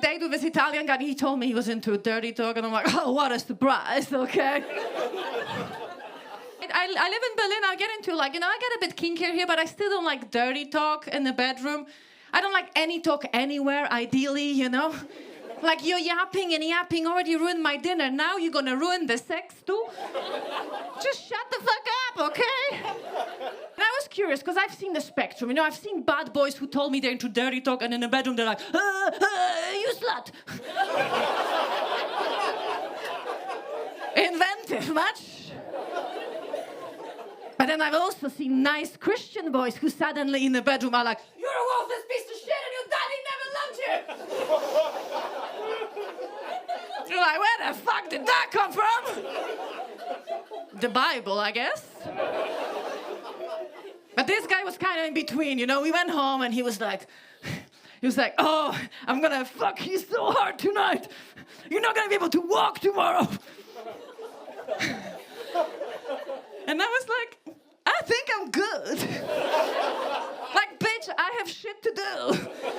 date with this Italian guy. He told me he was into dirty talk, and I'm like, oh, what a surprise, okay? I live in Berlin. I get into I get a bit kinkier here, but I still don't like dirty talk in the bedroom. I don't like any talk anywhere, ideally, Like, you're yapping and yapping, already ruined my dinner. Now you're gonna ruin the sex too? Just shut the fuck up, okay? And I was curious, because I've seen the spectrum. I've seen bad boys who told me they're into dirty talk, and in the bedroom they're like, you slut. Inventive, much? But then I've also seen nice Christian boys who suddenly in the bedroom are like, you're a worthless piece of shit and your daddy never loved you. You're like, where the fuck did that come from? The Bible, I guess. But this guy was kind of in between, We went home and he was like, oh, I'm gonna fuck you so hard tonight. You're not gonna be able to walk tomorrow. And I was like, I think I'm good. Like, bitch, I have shit to do.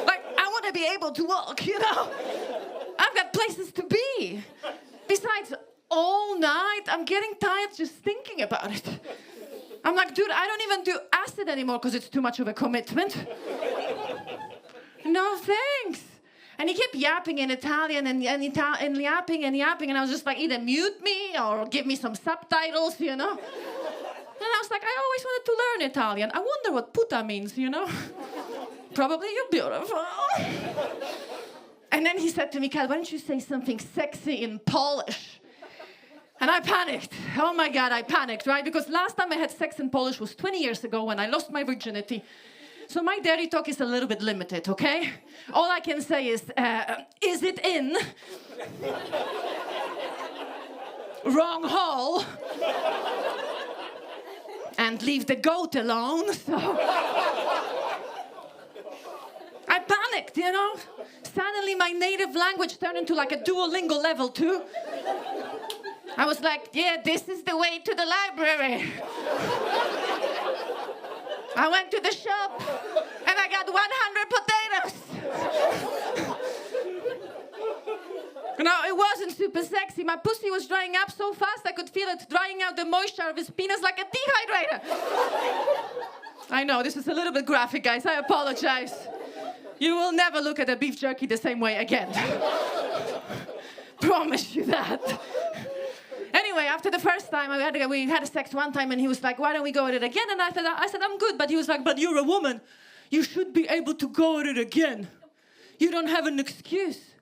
Like, I want to be able to walk, I've got places to be. Besides, all night, I'm getting tired just thinking about it. I'm like, dude, I don't even do acid anymore because it's too much of a commitment. No, thanks. And he kept yapping in Italian and yapping and yapping, and I was just like, either mute me or give me some subtitles, And I was like, I always wanted to learn Italian. I wonder what puta means, Probably you're beautiful. And then he said to me, Kat, why don't you say something sexy in Polish? And I panicked. Oh my God, I panicked, right? Because last time I had sex in Polish was 20 years ago when I lost my virginity. So my dirty talk is a little bit limited, okay? All I can say is it in? Wrong hole. And leave the goat alone, so... I panicked, Suddenly my native language turned into like a Duolingo level 2. I was like, yeah, this is the way to the library. I went to the shop and I got 100 potatoes. No, it wasn't super sexy. My pussy was drying up so fast I could feel it drying out the moisture of his penis like a dehydrator. I know, this is a little bit graphic, guys. I apologize. You will never look at a beef jerky the same way again. Promise you that. Anyway, after the first time, we had sex one time, and he was like, why don't we go at it again? And I said, I'm good. But he was like, but you're a woman. You should be able to go at it again. You don't have an excuse.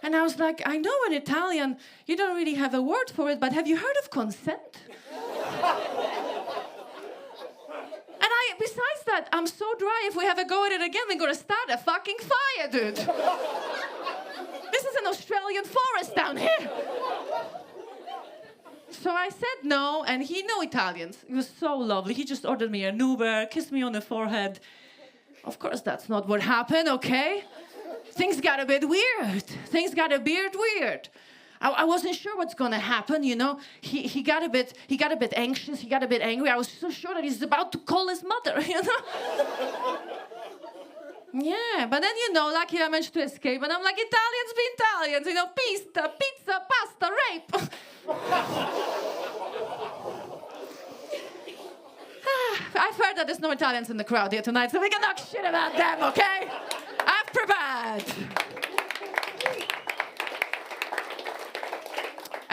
And I was like, I know in Italian, you don't really have a word for it, but have you heard of consent? And besides that, I'm so dry, if we have a go at it again, we're gonna start a fucking fire, dude. This is an Australian forest down here. So I said no, and he knew Italians. He was so lovely. He just ordered me an Uber, kissed me on the forehead. Of course, that's not what happened, okay? Things got a bit weird. Things got a bit weird. I wasn't sure what's gonna happen, He got a bit anxious. He got a bit angry. I was so sure that he's about to call his mother, Yeah, but then, lucky I managed to escape. And I'm like, Italians be Italians, pizza, pasta, rape. I've heard that there's no Italians in the crowd here tonight, so we can talk shit about them, okay? After bad.